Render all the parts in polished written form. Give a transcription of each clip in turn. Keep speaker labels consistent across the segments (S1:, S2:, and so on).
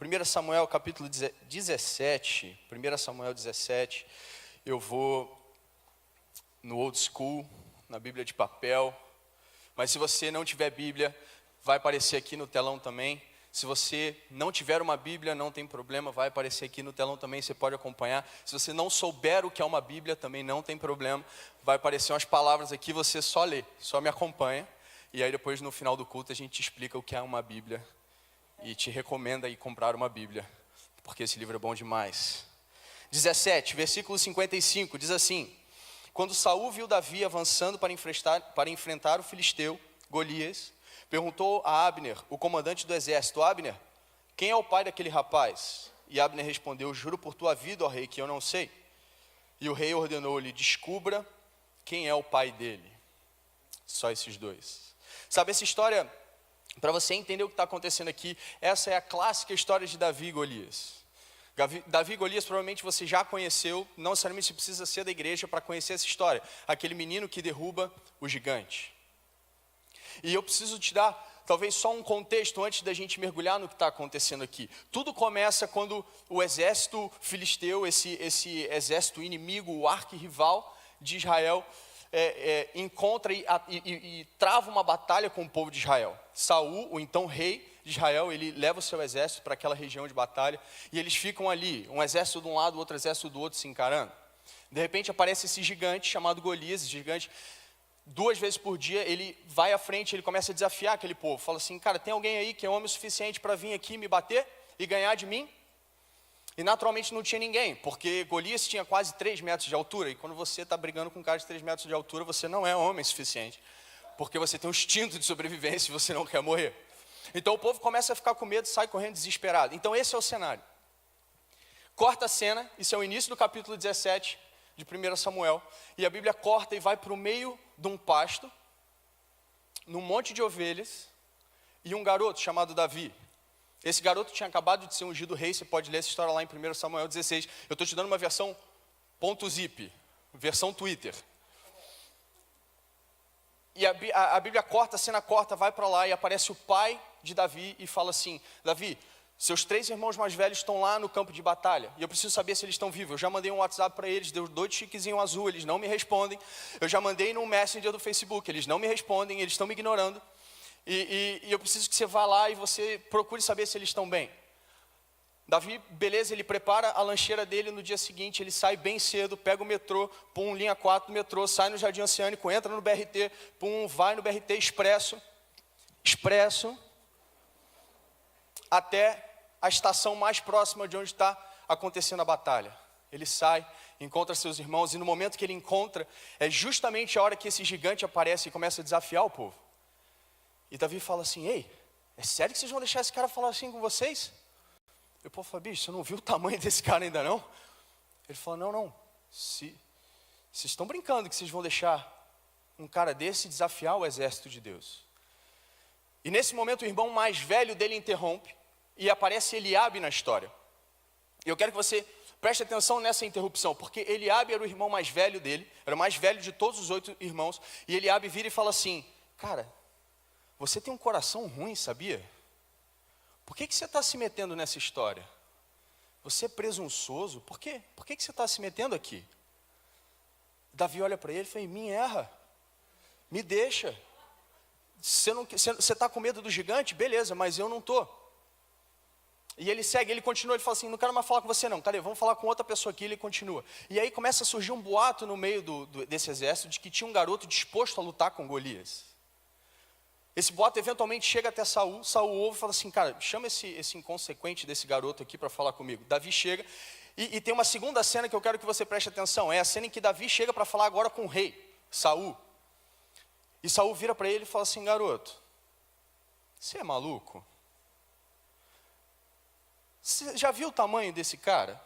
S1: 1 Samuel capítulo 17, 1 Samuel 17, eu vou no old school, na Bíblia de papel, mas se você não tiver Bíblia, vai aparecer aqui no telão também. Se você não tiver uma Bíblia, não tem problema, vai aparecer aqui no telão também, você pode acompanhar. Se você não souber o que é uma Bíblia, também não tem problema, vai aparecer umas palavras aqui, você só lê, só me acompanha. E aí depois no final do culto a gente explica o que é uma Bíblia e te recomenda ir comprar uma Bíblia, porque esse livro é bom demais. 17, versículo 55, diz assim: quando Saul viu Davi avançando para enfrentar o filisteu, Golias, perguntou a Abner, o comandante do exército: Abner, quem é o pai daquele rapaz? E Abner respondeu: juro por tua vida, ó rei, que eu não sei. E o rei ordenou-lhe: descubra quem é o pai dele. Só esses dois. Sabe, essa história, para você entender o que está acontecendo aqui, essa é a clássica história de Davi e Golias. Davi e Golias provavelmente você já conheceu, não necessariamente você precisa ser da igreja para conhecer essa história. Aquele menino que derruba o gigante. E eu preciso te dar talvez só um contexto antes da gente mergulhar no que está acontecendo aqui. Tudo começa quando o exército filisteu, esse exército inimigo, o arquirrival de Israel, encontra e trava uma batalha com o povo de Israel. Saul, o então rei de Israel, ele leva o seu exército para aquela região de batalha e eles ficam ali, um exército de um lado, outro exército do outro, se encarando. De repente aparece esse gigante chamado Golias. Esse gigante, 2 vezes por dia, ele vai à frente, ele começa a desafiar aquele povo. Fala assim: cara, tem alguém aí que é homem o suficiente para vir aqui me bater e ganhar de mim? E naturalmente não tinha ninguém, porque Golias tinha quase 3 metros de altura. E quando você está brigando com um cara de 3 metros de altura, você não é homem suficiente, porque você tem um instinto de sobrevivência e você não quer morrer. Então o povo começa a ficar com medo, sai correndo desesperado. Então esse é o cenário. Corta a cena, isso é o início do capítulo 17 de 1 Samuel. E a Bíblia corta e vai para o meio de um pasto, num monte de ovelhas, e um garoto chamado Davi. Esse garoto tinha acabado de ser ungido rei, você pode ler essa história lá em 1 Samuel 16. Eu estou te dando uma versão .zip, versão Twitter. E a Bíblia corta, a cena corta, vai para lá e aparece o pai de Davi e fala assim: Davi, seus 3 irmãos mais velhos estão lá no campo de batalha e eu preciso saber se eles estão vivos. Eu já mandei um WhatsApp para eles, deu 2 tiquezinhos azul, eles não me respondem. Eu já mandei no Messenger do Facebook, eles não me respondem, eles estão me ignorando. E eu preciso que você vá lá e você procure saber se eles estão bem. Davi, beleza, ele prepara a lancheira dele. No dia seguinte ele sai bem cedo, pega o metrô, pum, linha 4 do metrô, sai no Jardim Oceânico, entra no BRT, pum, vai no BRT expresso, até a estação mais próxima de onde está acontecendo a batalha. Ele sai, encontra seus irmãos, e no momento que ele encontra, é justamente a hora que esse gigante aparece e começa a desafiar o povo. E Davi fala assim: ei, é sério que vocês vão deixar esse cara falar assim com vocês? E o povo fala: bicho, você não viu o tamanho desse cara ainda não? Ele fala: não, vocês estão brincando que vocês vão deixar um cara desse desafiar o exército de Deus. E nesse momento o irmão mais velho dele interrompe e aparece Eliabe na história. E eu quero que você preste atenção nessa interrupção, porque Eliabe era o irmão mais velho dele, era o mais velho de todos os 8 irmãos, e Eliabe vira e fala assim: cara, você tem um coração ruim, sabia? Por que você está se metendo nessa história? Você é presunçoso? Por quê? Por que você está se metendo aqui? Davi olha para ele e fala: me erra, me deixa. Você está com medo do gigante? Beleza, mas eu não estou. E ele segue, ele continua, ele fala assim: não quero mais falar com você não, cadê? Vamos falar com outra pessoa aqui. Ele continua. E aí começa a surgir um boato no meio desse exército de que tinha um garoto disposto a lutar com Golias. Esse boato eventualmente chega até Saul. Saul ouve e fala assim: cara, chama esse inconsequente desse garoto aqui para falar comigo. Davi chega e tem uma segunda cena que eu quero que você preste atenção. É a cena em que Davi chega para falar agora com o rei, Saul. E Saul vira para ele e fala assim: garoto, você é maluco? Você já viu o tamanho desse cara?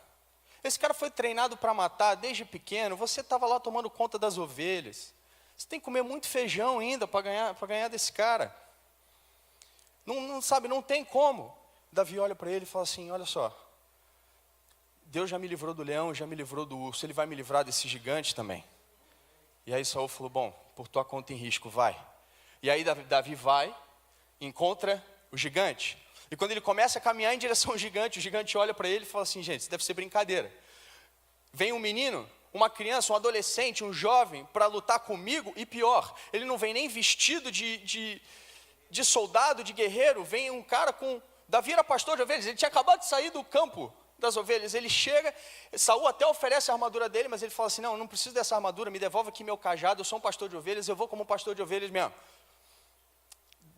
S1: Esse cara foi treinado para matar desde pequeno. Você estava lá tomando conta das ovelhas. Você tem que comer muito feijão ainda para ganhar desse cara. Não tem como. Davi olha para ele e fala assim: olha só, Deus já me livrou do leão, já me livrou do urso, Ele vai me livrar desse gigante também. E aí Saul falou: bom, por tua conta em risco, vai. E aí Davi vai, encontra o gigante. E quando ele começa a caminhar em direção ao gigante, o gigante olha para ele e fala assim, gente, isso deve ser brincadeira. Vem um menino, uma criança, um adolescente, um jovem, para lutar comigo, e pior, ele não vem nem vestido de soldado, de guerreiro, vem um cara com... Davi era pastor de ovelhas, ele tinha acabado de sair do campo das ovelhas, ele chega, Saul até oferece a armadura dele, mas ele fala assim, não, eu não preciso dessa armadura, me devolve aqui meu cajado, eu sou um pastor de ovelhas, eu vou como pastor de ovelhas mesmo.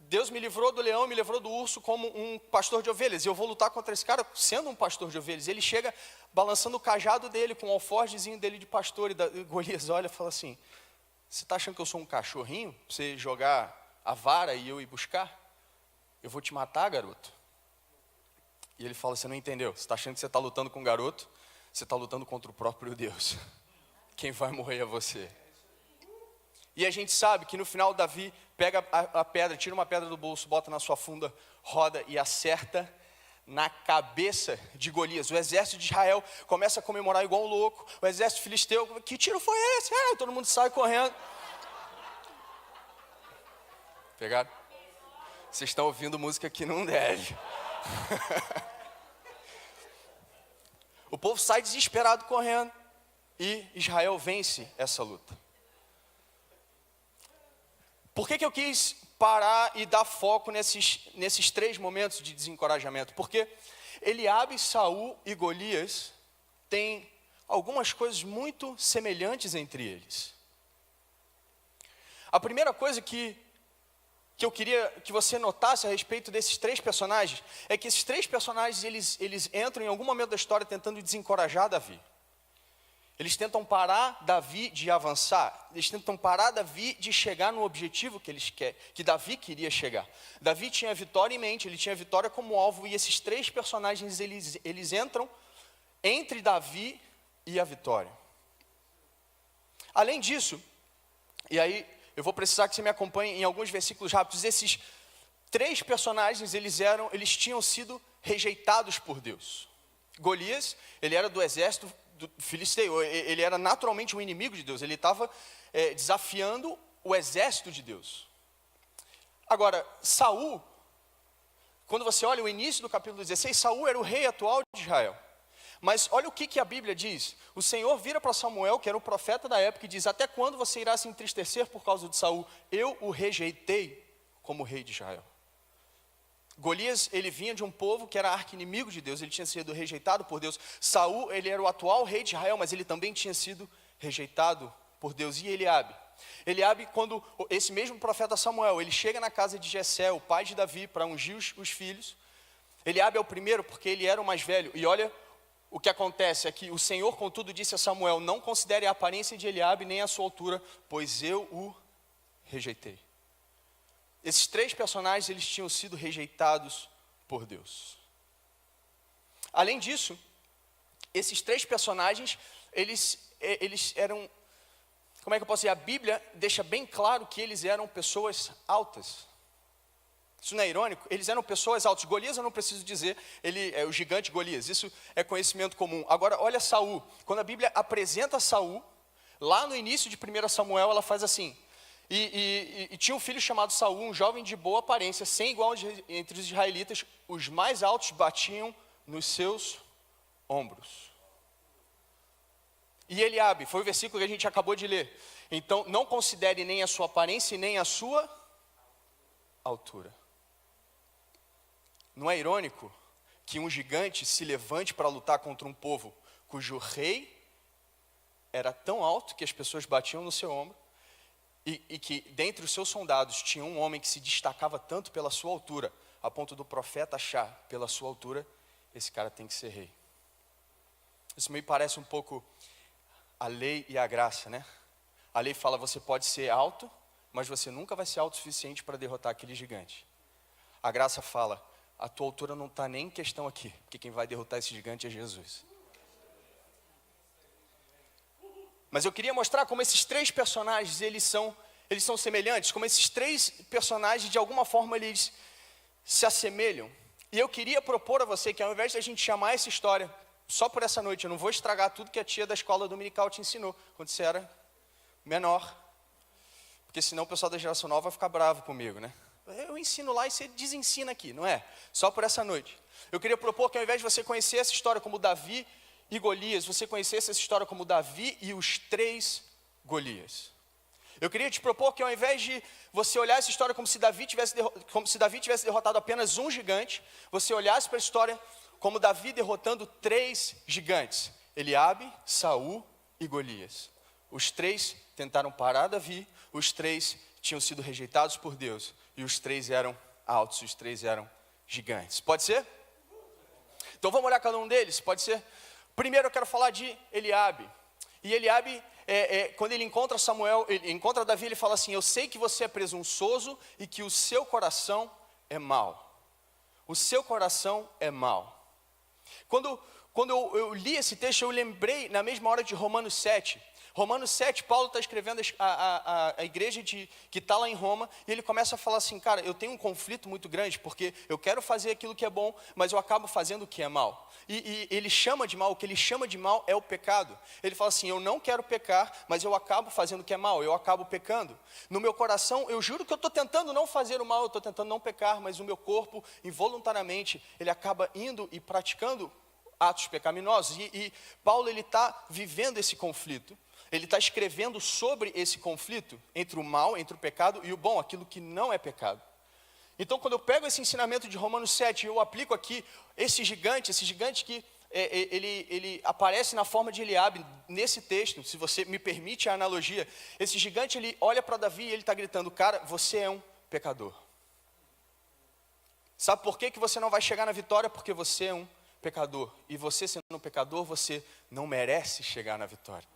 S1: Deus me livrou do leão, me livrou do urso como um pastor de ovelhas, e eu vou lutar contra esse cara sendo um pastor de ovelhas. Ele chega balançando o cajado dele, com o alforjezinho dele de pastor, e Golias olha e fala assim, você está achando que eu sou um cachorrinho, para você jogar a vara e eu ir buscar? Eu vou te matar, garoto. E ele fala, você não entendeu, você está achando que você está lutando com um garoto, você está lutando contra o próprio Deus. Quem vai morrer é você. E a gente sabe que no final Davi pega a pedra, tira uma pedra do bolso, bota na sua funda, roda e acerta na cabeça de Golias. O exército de Israel começa a comemorar igual um louco. O exército filisteu, que tiro foi esse? Todo mundo sai correndo. Pegaram? Vocês estão ouvindo música que não deve. O povo sai desesperado correndo e Israel vence essa luta. Por que eu quis parar e dar foco nesses 3 momentos de desencorajamento? Porque Eliabe, Saul e Golias têm algumas coisas muito semelhantes entre eles. A primeira coisa que eu queria que você notasse a respeito desses 3 personagens é que esses 3 personagens eles entram em algum momento da história tentando desencorajar Davi. Eles tentam parar Davi de avançar, eles tentam parar Davi de chegar no objetivo que Davi queria chegar. Davi tinha a vitória em mente, ele tinha a vitória como alvo, e esses 3 personagens, eles entram entre Davi e a vitória. Além disso, e aí eu vou precisar que você me acompanhe em alguns versículos rápidos, esses 3 personagens, eles tinham sido rejeitados por Deus. Golias, ele era do exército do filisteu, ele era naturalmente um inimigo de Deus, ele estava desafiando o exército de Deus. Agora, Saul, quando você olha o início do capítulo 16, Saul era o rei atual de Israel. Mas olha o que a Bíblia diz. O Senhor vira para Samuel, que era o profeta da época, e diz, até quando você irá se entristecer por causa de Saul? Eu o rejeitei como rei de Israel. Golias, ele vinha de um povo que era arqui-inimigo de Deus, ele tinha sido rejeitado por Deus. Saul, ele era o atual rei de Israel, mas ele também tinha sido rejeitado por Deus. E Eliabe? Eliabe, quando esse mesmo profeta Samuel, ele chega na casa de Jessé, o pai de Davi, para ungir os filhos. Eliabe é o primeiro porque ele era o mais velho. E olha o que acontece aqui. O Senhor, contudo, disse a Samuel, não considere a aparência de Eliabe nem a sua altura, pois eu o rejeitei. Esses 3 personagens, eles tinham sido rejeitados por Deus. Além disso, esses 3 personagens, eles eram, como é que eu posso dizer? A Bíblia deixa bem claro que eles eram pessoas altas. Isso não é irônico? Eles eram pessoas altas. Golias, eu não preciso dizer, ele é o gigante Golias, isso é conhecimento comum. Agora, olha Saul. Quando a Bíblia apresenta Saul, lá no início de 1 Samuel, ela faz assim... E tinha um filho chamado Saul, um jovem de boa aparência, sem igual entre os israelitas, os mais altos batiam nos seus ombros. E Eliabe, foi o versículo que a gente acabou de ler. Então, não considere nem a sua aparência e nem a sua altura. Não é irônico que um gigante se levante para lutar contra um povo cujo rei era tão alto que as pessoas batiam no seu ombro? E que dentre os seus soldados tinha um homem que se destacava tanto pela sua altura, a ponto do profeta achar, pela sua altura, esse cara tem que ser rei. Isso me parece um pouco a lei e a graça, né? A lei fala, você pode ser alto, mas você nunca vai ser alto o suficiente para derrotar aquele gigante. A graça fala, a tua altura não está nem em questão aqui, porque quem vai derrotar esse gigante é Jesus. Mas eu queria mostrar como esses 3 personagens, eles são semelhantes, como esses 3 personagens, de alguma forma, eles se assemelham. E eu queria propor a você que ao invés de a gente chamar essa história, só por essa noite, eu não vou estragar tudo que a tia da escola dominical te ensinou, quando você era menor. Porque senão o pessoal da geração nova vai ficar bravo comigo, né? Eu ensino lá e você desensina aqui, não é? Só por essa noite. Eu queria propor que ao invés de você conhecer essa história como Davi e Golias, você conhecesse essa história como Davi e os 3 Golias. Eu queria te propor que ao invés de você olhar essa história como se Davi tivesse derrotado apenas um gigante, você olhasse para a história como Davi derrotando 3 gigantes, Eliabe, Saul e Golias. Os 3 tentaram parar Davi, os 3 tinham sido rejeitados por Deus, e os 3 eram altos, os 3 eram gigantes. Pode ser? Então vamos olhar cada um deles, pode ser? Primeiro eu quero falar de Eliabe. E Eliabe, quando ele encontra Samuel, ele encontra Davi, ele fala assim: eu sei que você é presunçoso e que o seu coração é mau. O seu coração é mau. Quando eu li esse texto, eu lembrei na mesma hora de Romanos 7. Romanos 7, Paulo está escrevendo a igreja que está lá em Roma, e ele começa a falar assim: cara, eu tenho um conflito muito grande, porque eu quero fazer aquilo que é bom, mas eu acabo fazendo o que é mal. E ele chama de mal, o que ele chama de mal é o pecado. Ele fala assim: eu não quero pecar, mas eu acabo fazendo o que é mal, eu acabo pecando. No meu coração, eu juro que eu estou tentando não fazer o mal, eu estou tentando não pecar, mas o meu corpo, involuntariamente, ele acaba indo e praticando atos pecaminosos. E Paulo, ele está vivendo esse conflito. Ele está escrevendo sobre esse conflito entre o mal, entre o pecado e o bom, aquilo que não é pecado. Então, quando eu pego esse ensinamento de Romanos 7 e eu aplico aqui esse gigante que ele aparece na forma de Eliabe nesse texto, se você me permite a analogia, esse gigante, ele olha para Davi e ele está gritando: cara, você é um pecador. Sabe por que você não vai chegar na vitória? Porque você é um pecador. E você, sendo um pecador, você não merece chegar na vitória.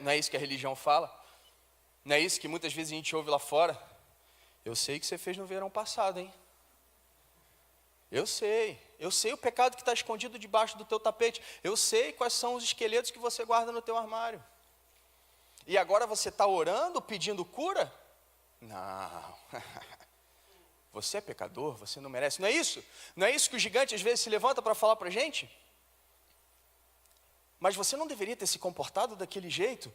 S1: Não é isso que a religião fala? Não é isso que muitas vezes a gente ouve lá fora? Eu sei o que você fez no verão passado, hein? Eu sei o pecado que está escondido debaixo do teu tapete. Eu sei quais são os esqueletos que você guarda no teu armário. E agora você está orando, pedindo cura? Não. Você é pecador, você não merece. Não é isso? Não é isso que o gigante às vezes se levanta para falar para a gente? Mas você não deveria ter se comportado daquele jeito.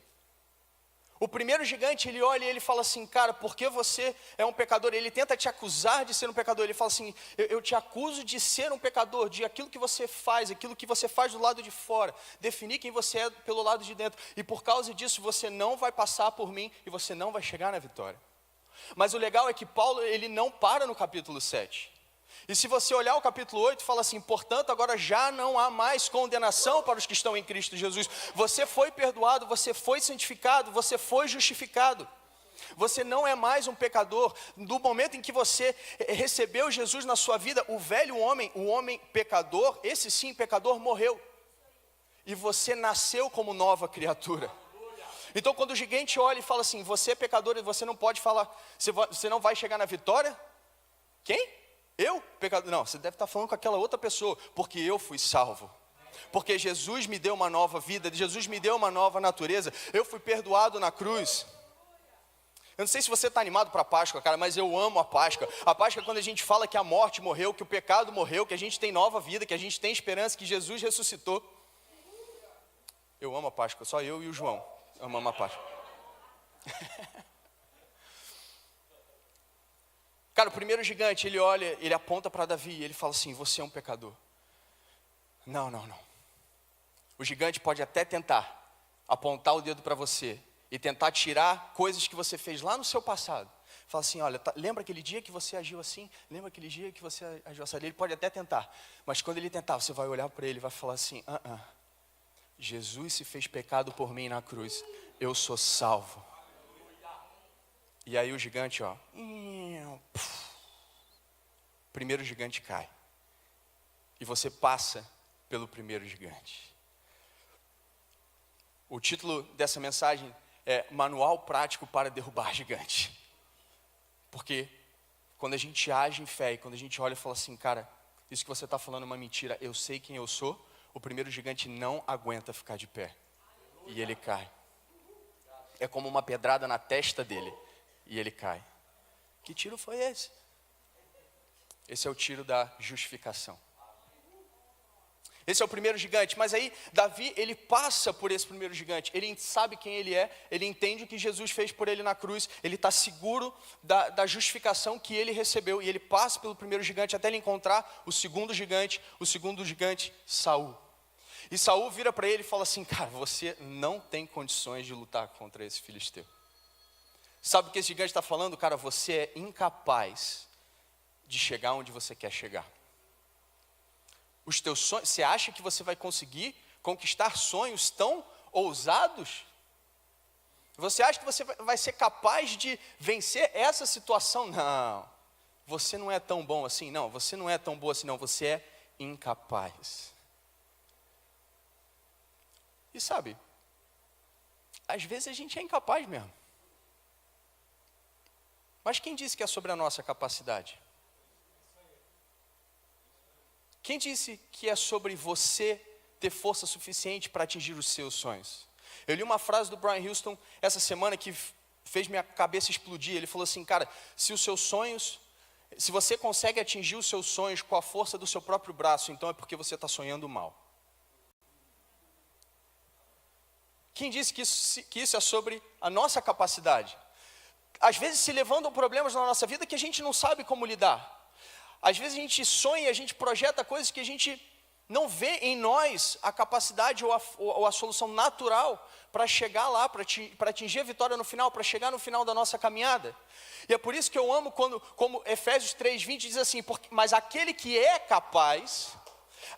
S1: O primeiro gigante, ele olha e ele fala assim: cara, porque você é um pecador? Ele tenta te acusar de ser um pecador. Ele fala assim: eu te acuso de ser um pecador, de aquilo que você faz do lado de fora, definir quem você é pelo lado de dentro. E por causa disso, você não vai passar por mim e você não vai chegar na vitória. Mas o legal é que Paulo, ele não para no capítulo 7. E se você olhar o capítulo 8, fala assim: portanto, agora já não há mais condenação para os que estão em Cristo Jesus. Você foi perdoado, você foi santificado, você foi justificado. Você não é mais um pecador. No momento em que você recebeu Jesus na sua vida, o velho homem, o homem pecador, esse sim, pecador, morreu. E você nasceu como nova criatura. Então, quando o gigante olha e fala assim: você é pecador e você não pode falar, você não vai chegar na vitória? Quem? Eu? Pecador? Não, você deve estar falando com aquela outra pessoa, porque eu fui salvo. Porque Jesus me deu uma nova vida, Jesus me deu uma nova natureza, eu fui perdoado na cruz. Eu não sei se você está animado para a Páscoa, cara, mas eu amo a Páscoa. A Páscoa é quando a gente fala que a morte morreu, que o pecado morreu, que a gente tem nova vida, que a gente tem esperança, que Jesus ressuscitou. Eu amo a Páscoa, só eu e o João amamos a Páscoa. Cara, o primeiro gigante, ele olha, ele aponta para Davi e ele fala assim: você é um pecador. Não. O gigante pode até tentar apontar o dedo para você e tentar tirar coisas que você fez lá no seu passado. Fala assim: olha, lembra aquele dia que você agiu assim? Lembra aquele dia que você agiu assim? Ele pode até tentar, mas quando ele tentar, você vai olhar para ele e vai falar assim: Jesus se fez pecado por mim na cruz, eu sou salvo. E aí o gigante, primeiro gigante cai. E você passa pelo primeiro gigante. O título dessa mensagem é Manual Prático para Derrubar Gigante. Porque quando a gente age em fé e quando a gente olha e fala assim: cara, isso que você está falando é uma mentira, eu sei quem eu sou, o primeiro gigante não aguenta ficar de pé. E ele cai. É como uma pedrada na testa dele. E ele cai. Que tiro foi esse? Esse é o tiro da justificação. Esse é o primeiro gigante, mas aí Davi, ele passa por esse primeiro gigante, ele sabe quem ele é, ele entende o que Jesus fez por ele na cruz, ele está seguro da justificação que ele recebeu, e ele passa pelo primeiro gigante até ele encontrar o segundo gigante, Saul. E Saul vira para ele e fala assim, cara, você não tem condições de lutar contra esse filisteu. Sabe o que esse gigante está falando? Cara, você é incapaz de chegar onde você quer chegar. Os teus sonhos, você acha que você vai conseguir conquistar sonhos tão ousados? Você acha que você vai ser capaz de vencer essa situação? Não, você não é tão bom assim, não, você não é tão boa assim, não, você é incapaz. E sabe, às vezes a gente é incapaz mesmo. Mas quem disse que é sobre a nossa capacidade? Quem disse que é sobre você ter força suficiente para atingir os seus sonhos? Eu li uma frase do Brian Houston essa semana que fez minha cabeça explodir. Ele falou assim, cara, se você consegue atingir os seus sonhos com a força do seu próprio braço, então é porque você está sonhando mal. Quem disse que isso é sobre a nossa capacidade? Às vezes se levantam problemas na nossa vida que a gente não sabe como lidar. Às vezes a gente sonha, a gente projeta coisas que a gente não vê em nós a capacidade ou a solução natural para chegar lá, para atingir a vitória no final, para chegar no final da nossa caminhada. E é por isso que eu amo como Efésios 3:20 diz assim, mas aquele que é capaz,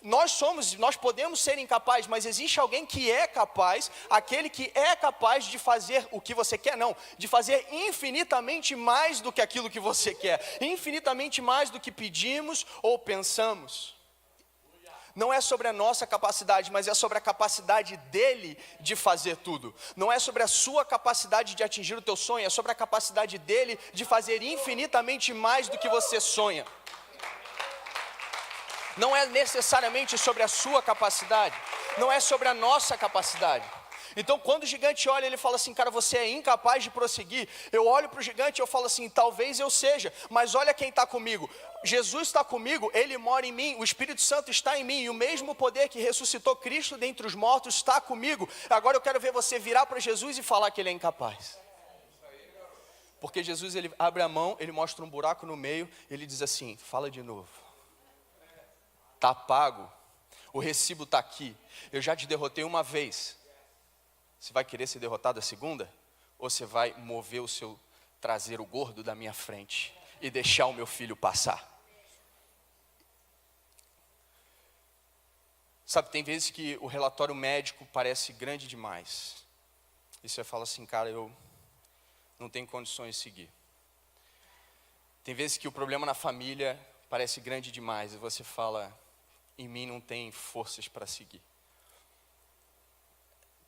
S1: nós podemos ser incapazes, mas existe alguém que é capaz, aquele que é capaz de fazer o que você quer, não, de fazer infinitamente mais do que aquilo que você quer, infinitamente mais do que pedimos ou pensamos. Não é sobre a nossa capacidade, mas é sobre a capacidade dele de fazer tudo. Não é sobre a sua capacidade de atingir o teu sonho, é sobre a capacidade dele de fazer infinitamente mais do que você sonha. Não é necessariamente sobre a sua capacidade, não é sobre a nossa capacidade. Então quando o gigante olha, ele fala assim, cara, você é incapaz de prosseguir. Eu olho para o gigante e eu falo assim, talvez eu seja, mas olha quem está comigo. Jesus está comigo, Ele mora em mim, o Espírito Santo está em mim, e o mesmo poder que ressuscitou Cristo dentre os mortos está comigo. Agora eu quero ver você virar para Jesus e falar que Ele é incapaz. Porque Jesus, Ele abre a mão, Ele mostra um buraco no meio, Ele diz assim, fala de novo. Está pago, o recibo está aqui, eu já te derrotei uma vez. Você vai querer ser derrotado a segunda? Ou você vai mover o seu traseiro gordo da minha frente e deixar o meu filho passar? Sabe, tem vezes que o relatório médico parece grande demais. E você fala assim, cara, eu não tenho condições de seguir. Tem vezes que o problema na família parece grande demais e você fala, em mim não tem forças para seguir.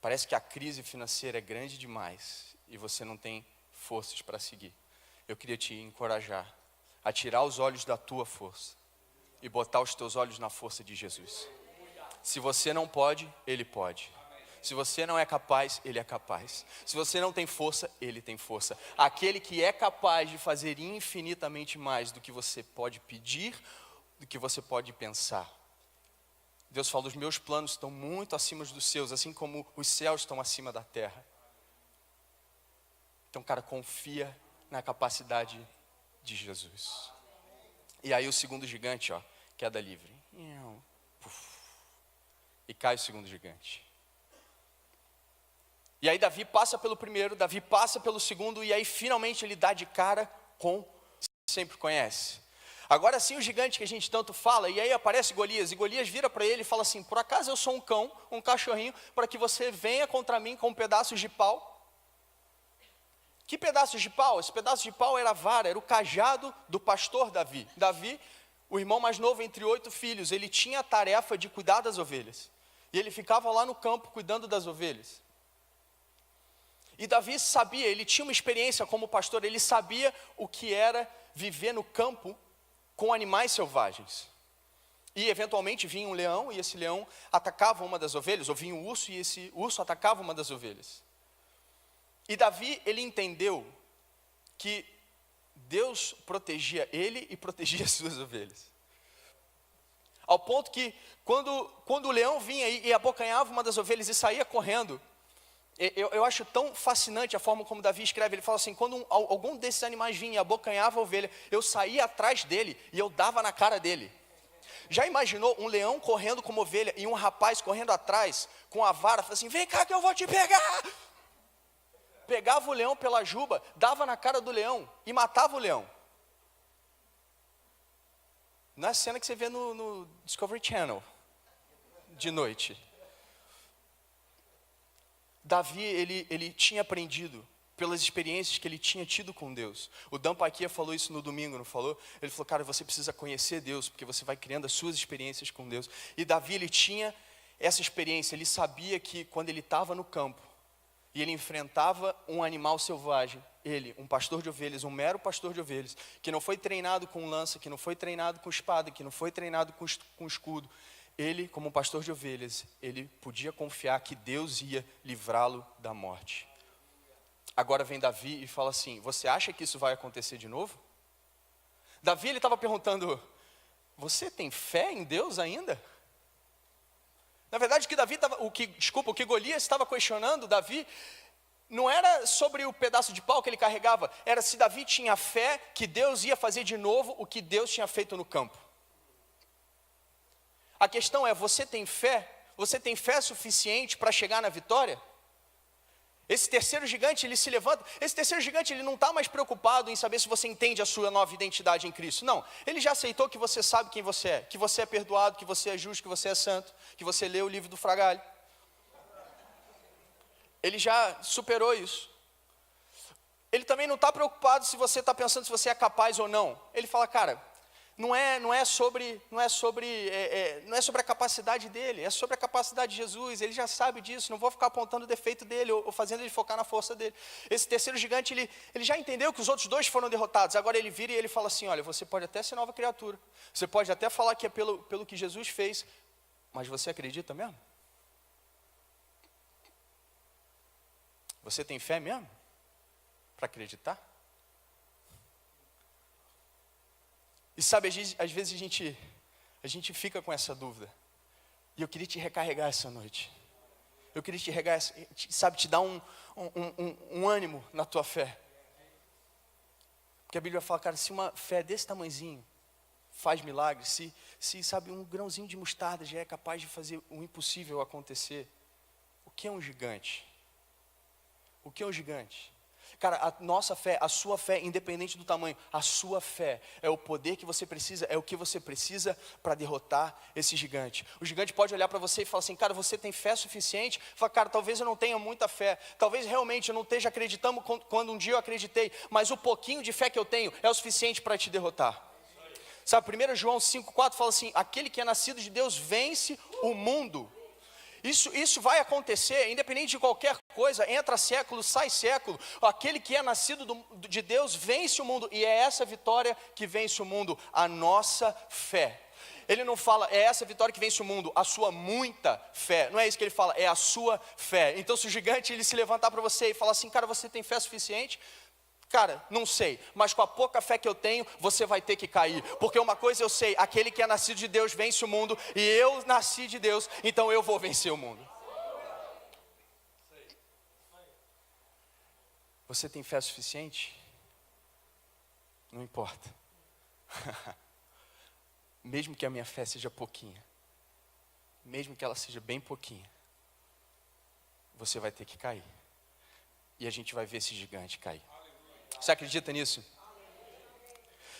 S1: Parece que a crise financeira é grande demais e você não tem forças para seguir. Eu queria te encorajar a tirar os olhos da tua força e botar os teus olhos na força de Jesus. Se você não pode, Ele pode. Se você não é capaz, Ele é capaz. Se você não tem força, Ele tem força. Aquele que é capaz de fazer infinitamente mais do que você pode pedir, do que você pode pensar. Deus fala, os meus planos estão muito acima dos seus, assim como os céus estão acima da terra. Então, cara, confia na capacidade de Jesus. E aí o segundo gigante, ó, queda livre. E cai o segundo gigante. E aí Davi passa pelo primeiro, Davi passa pelo segundo, e aí finalmente ele dá de cara com, sempre conhece. Agora sim o gigante que a gente tanto fala, e aí aparece Golias, e Golias vira para ele e fala assim, por acaso eu sou um cão, um cachorrinho, para que você venha contra mim com pedaços de pau? Que pedaços de pau? Esse pedaço de pau era a vara, era o cajado do pastor Davi. Davi, o irmão mais novo entre 8 filhos, ele tinha a tarefa de cuidar das ovelhas. E ele ficava lá no campo cuidando das ovelhas. E Davi sabia, ele tinha uma experiência como pastor, ele sabia o que era viver no campo com animais selvagens. E eventualmente vinha um leão, e esse leão atacava uma das ovelhas, ou vinha um urso, e esse urso atacava uma das ovelhas. E Davi, ele entendeu que Deus protegia ele e protegia as suas ovelhas. Ao ponto que, quando o leão vinha e abocanhava uma das ovelhas e saía correndo, eu acho tão fascinante a forma como Davi escreve. Ele fala assim: quando algum desses animais vinha e abocanhava a ovelha, eu saía atrás dele e eu dava na cara dele. Já imaginou um leão correndo como ovelha e um rapaz correndo atrás com a vara, falando assim: vem cá que eu vou te pegar. Pegava o leão pela juba, dava na cara do leão e matava o leão. Não é a cena que você vê no Discovery Channel, de noite. Davi, ele tinha aprendido pelas experiências que ele tinha tido com Deus. O Dan Paquia falou isso no domingo, não falou? Ele falou: cara, você precisa conhecer Deus, porque você vai criando as suas experiências com Deus. E Davi, ele tinha essa experiência. Ele sabia que quando ele estava no campo, e ele enfrentava um animal selvagem, ele, um pastor de ovelhas, um mero pastor de ovelhas, que não foi treinado com lança, que não foi treinado com espada, que não foi treinado com escudo, ele, como um pastor de ovelhas, ele podia confiar que Deus ia livrá-lo da morte. Agora vem Davi e fala assim: você acha que isso vai acontecer de novo? Davi, ele estava perguntando: você tem fé em Deus ainda? Na verdade, o que Golias estava questionando Davi, não era sobre o pedaço de pau que ele carregava, era se Davi tinha fé que Deus ia fazer de novo o que Deus tinha feito no campo. A questão é: você tem fé? Você tem fé suficiente para chegar na vitória? Esse terceiro gigante, ele se levanta. Esse terceiro gigante, ele não está mais preocupado em saber se você entende a sua nova identidade em Cristo. Não, ele já aceitou que você sabe quem você é, que você é perdoado, que você é justo, que você é santo, que você lê o livro do Fragalho. Ele já superou isso. Ele também não está preocupado se você está pensando se você é capaz ou não. Ele fala: cara, não é sobre a capacidade dele, é sobre a capacidade de Jesus. Ele já sabe disso, não vou ficar apontando o defeito dele ou fazendo ele focar na força dele. Esse terceiro gigante, ele já entendeu que os outros dois foram derrotados. Agora ele vira e ele fala assim: olha, você pode até ser nova criatura, você pode até falar que é pelo que Jesus fez, mas você acredita mesmo? Você tem fé mesmo para acreditar? E sabe, às vezes a gente fica com essa dúvida. E eu queria te recarregar essa noite. Eu queria te recarregar, sabe, te dar um ânimo na tua fé. Porque a Bíblia fala: cara, se uma fé desse tamanhozinho faz milagres, se sabe, um grãozinho de mostarda já é capaz de fazer o impossível acontecer, o que é um gigante? O que é um gigante? Cara, a nossa fé, a sua fé, independente do tamanho, a sua fé é o poder que você precisa, é o que você precisa para derrotar esse gigante. O gigante pode olhar para você e falar assim: cara, você tem fé suficiente? Fala: cara, talvez eu não tenha muita fé, talvez realmente eu não esteja acreditando quando um dia eu acreditei, mas o pouquinho de fé que eu tenho é o suficiente para te derrotar. Sabe, 1 João 5,4 fala assim: aquele que é nascido de Deus vence o mundo. Isso vai acontecer, independente de qualquer coisa, entra século, sai século. Aquele que é nascido de Deus vence o mundo, e é essa vitória que vence o mundo, a nossa fé. Ele não fala: é essa vitória que vence o mundo, a sua muita fé. Não é isso que ele fala, é a sua fé. Então, se o gigante ele se levantar para você e falar assim: cara, você tem fé suficiente? Cara, não sei, mas com a pouca fé que eu tenho, você vai ter que cair. Porque uma coisa eu sei: aquele que é nascido de Deus vence o mundo, e eu nasci de Deus, então eu vou vencer o mundo. Você tem fé suficiente? Não importa. Mesmo que a minha fé seja pouquinha, mesmo que ela seja bem pouquinha, você vai ter que cair. E a gente vai ver esse gigante cair. Você acredita nisso?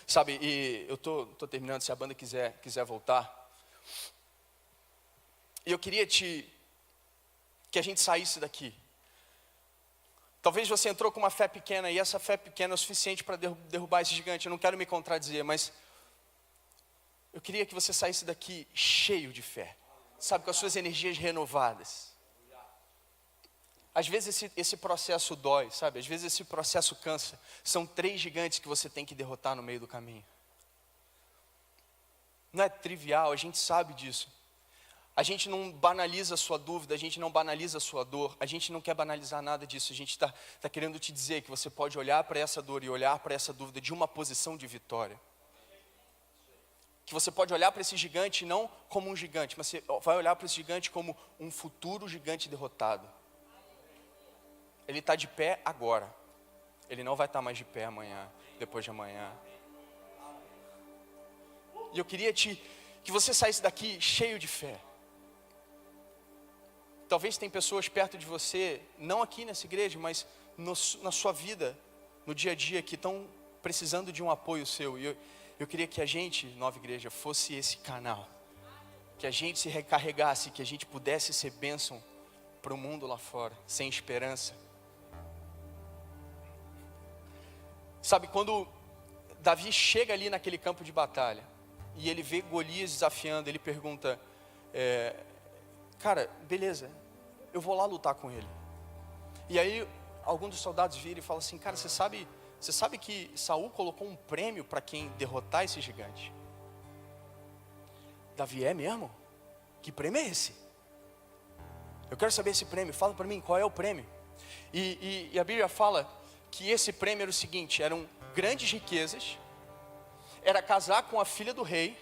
S1: Sabe, e eu tô terminando, se a banda quiser voltar. E eu queria que a gente saísse daqui. Talvez você entrou com uma fé pequena, e essa fé pequena é o suficiente para derrubar esse gigante. Eu não quero me contradizer, mas eu queria que você saísse daqui cheio de fé. Sabe, com as suas energias renovadas. Às vezes esse processo dói, sabe? Às vezes esse processo cansa. São 3 gigantes que você tem que derrotar no meio do caminho. Não é trivial, a gente sabe disso. A gente não banaliza a sua dúvida, a gente não banaliza a sua dor, a gente não quer banalizar nada disso. A gente está querendo te dizer que você pode olhar para essa dor e olhar para essa dúvida de uma posição de vitória. que você pode olhar para esse gigante não como um gigante, mas você vai olhar para esse gigante como um futuro gigante derrotado. Ele está de pé agora. Ele não vai estar mais de pé amanhã, depois de amanhã. E eu queria que você saísse daqui cheio de fé. Talvez tem pessoas perto de você, não aqui nessa igreja, mas na sua vida, no dia a dia, que estão precisando de um apoio seu. E eu queria que a gente, Nova Igreja, fosse esse canal. Que a gente se recarregasse, que a gente pudesse ser bênção para o mundo lá fora, sem esperança. Sabe, quando Davi chega ali naquele campo de batalha, e ele vê Golias desafiando, ele pergunta, cara, beleza, eu vou lá lutar com ele. E aí, algum dos soldados vira e fala assim, cara, você sabe que Saul colocou um prêmio para quem derrotar esse gigante? Davi, é mesmo? Que prêmio é esse? Eu quero saber esse prêmio, fala para mim, qual é o prêmio? E a Bíblia fala que esse prêmio era o seguinte, eram grandes riquezas, era casar com a filha do rei,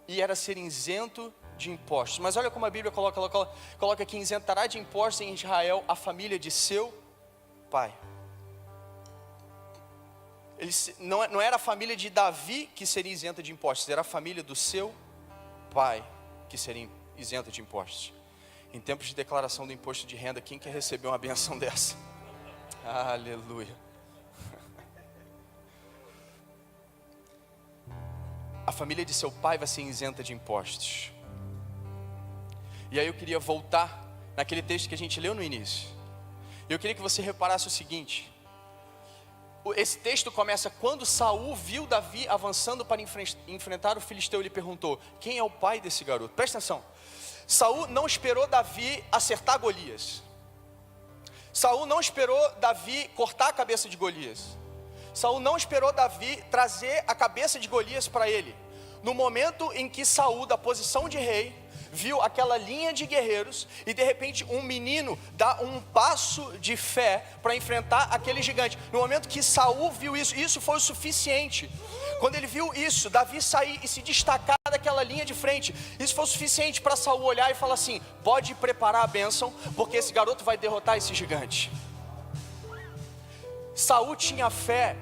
S1: e era ser isento de impostos. Mas olha como a Bíblia coloca que isentará de impostos em Israel a família de seu pai. Não era a família de Davi que seria isenta de impostos, era a família do seu pai que seria isenta de impostos. Em tempos de declaração do imposto de renda, quem quer receber uma benção dessa? Aleluia. A família de seu pai vai ser isenta de impostos. E aí eu queria voltar naquele texto que a gente leu no início. Eu queria que você reparasse o seguinte. Esse texto começa quando Saul viu Davi avançando para enfrentar o filisteu. Ele perguntou, quem é o pai desse garoto? Presta atenção. Saul não esperou Davi acertar Golias. Saul não esperou Davi cortar a cabeça de Golias. Saul não esperou Davi trazer a cabeça de Golias para ele. No momento em que Saul, da posição de rei, viu aquela linha de guerreiros e de repente um menino dá um passo de fé para enfrentar aquele gigante. No momento que Saul viu isso foi o suficiente. Quando ele viu isso, Davi sair e se destacar daquela linha de frente, isso foi o suficiente para Saul olhar e falar assim, pode preparar a bênção, porque esse garoto vai derrotar esse gigante. Saul tinha fé.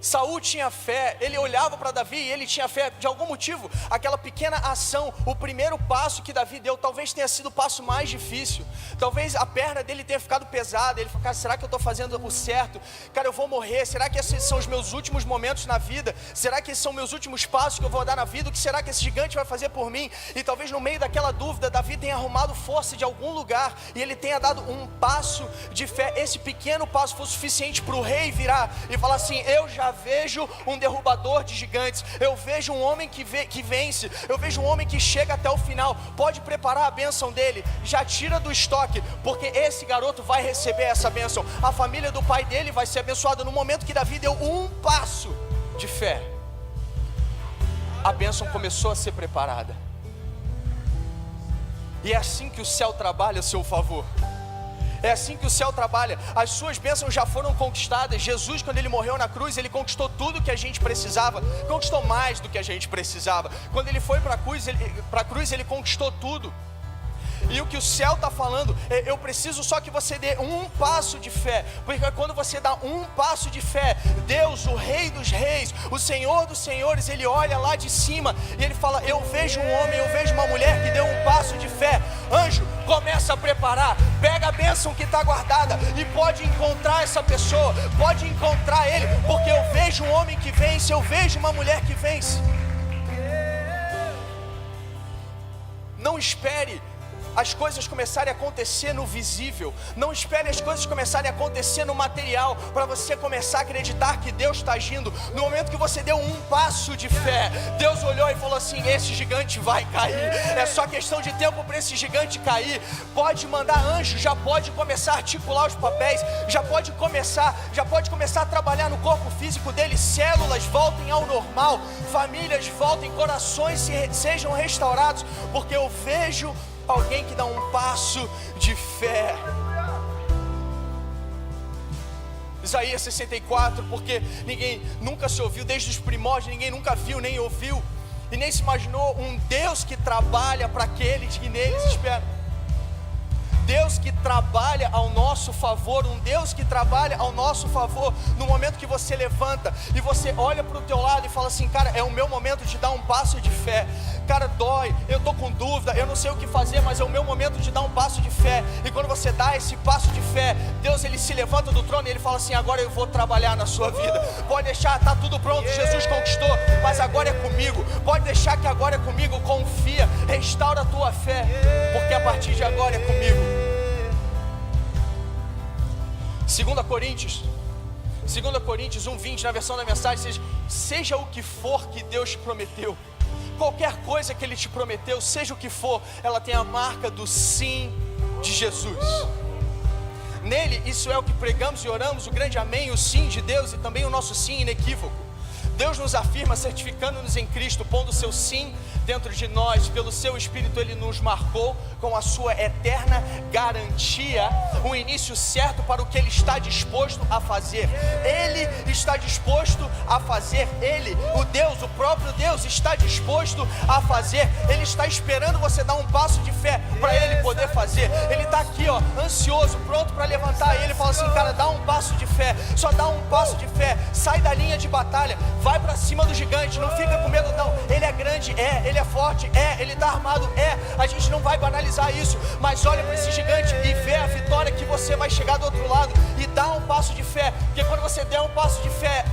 S1: Saul tinha fé, ele olhava para Davi e ele tinha fé, de algum motivo, aquela pequena ação, o primeiro passo que Davi deu, talvez tenha sido o passo mais difícil, talvez a perna dele tenha ficado pesada, ele falou, cara, será que eu estou fazendo o certo? Cara, eu vou morrer, será que esses são os meus últimos momentos na vida? Será que esses são meus últimos passos que eu vou dar na vida? O que será que esse gigante vai fazer por mim? E talvez no meio daquela dúvida, Davi tenha arrumado força de algum lugar, e ele tenha dado um passo de fé, esse pequeno passo foi suficiente para o rei virar e falar assim, eu já vejo um derrubador de gigantes, eu vejo um homem que vence, eu vejo um homem que chega até o final, pode preparar a bênção dele, já tira do estoque, porque esse garoto vai receber essa bênção, a família do pai dele vai ser abençoada. No momento que Davi deu um passo de fé, a bênção começou a ser preparada, e é assim que o céu trabalha a seu favor. É assim que o céu trabalha, as suas bênçãos já foram conquistadas. Jesus, quando ele morreu na cruz, ele conquistou tudo que a gente precisava, conquistou mais do que a gente precisava. Quando ele foi para a cruz, ele conquistou tudo. E o que o céu está falando, eu preciso só que você dê um passo de fé, porque quando você dá um passo de fé, Deus, o Rei dos Reis, o Senhor dos Senhores, Ele olha lá de cima e Ele fala, eu vejo um homem, eu vejo uma mulher que deu um passo de fé. Anjo, começa a preparar, pega a bênção que está guardada e pode encontrar essa pessoa, pode encontrar ele, porque eu vejo um homem que vence, eu vejo uma mulher que vence. Não espere as coisas começarem a acontecer no visível, não espere as coisas começarem a acontecer no material, para você começar a acreditar que Deus está agindo. No momento que você deu um passo de fé, Deus olhou e falou assim, esse gigante vai cair, é só questão de tempo para esse gigante cair. Pode mandar anjo, já pode começar a articular os papéis, já pode começar a trabalhar no corpo físico dele, células voltem ao normal, famílias voltem, corações sejam restaurados, porque eu vejo alguém que dá um passo de fé. Isaías 64, porque ninguém nunca se ouviu, desde os primórdios, ninguém nunca viu, nem ouviu, e nem se imaginou um Deus que trabalha para aqueles que neles esperam. Deus que trabalha ao nosso favor, um Deus que trabalha ao nosso favor, no momento que você levanta, e você olha para o teu lado e fala assim, cara, é o meu momento de dar um passo de fé. Cara, dói, eu estou com dúvida, eu não sei o que fazer, mas é o meu momento de dar um passo de fé. E quando você dá esse passo de fé, Deus, Ele se levanta do trono e Ele fala assim, agora eu vou trabalhar na sua vida. Pode deixar, está tudo pronto, Jesus conquistou, mas agora é comigo. Pode deixar que agora é comigo, confia, restaura a tua fé, porque a partir de agora é comigo. 2 Coríntios 1:20, na versão da mensagem, seja o que for que Deus te prometeu, qualquer coisa que Ele te prometeu, seja o que for, ela tem a marca do sim de Jesus. Nele, isso é o que pregamos e oramos, o grande amém, o sim de Deus e também o nosso sim inequívoco. Deus nos afirma, certificando-nos em Cristo, pondo o seu sim dentro de nós. Pelo seu Espírito Ele nos marcou com a sua eterna garantia, um início certo para o que Ele está disposto a fazer. Ele está disposto a fazer. Ele, o Deus, o próprio Deus está disposto a fazer. Ele está esperando você dar um passo de fé para Ele poder fazer. Ele está aqui, ó, ansioso, pronto para levantar. E Ele fala assim, cara, dá um passo de fé, só dá um passo de fé, sai da linha de batalha, vai para cima do gigante, não fica com medo não. Ele é grande, ele é forte, ele está armado, a gente não vai banalizar isso, mas olha para esse gigante e vê a vitória que você vai chegar do outro lado, e dá um passo de fé, porque quando você der um passo de fé,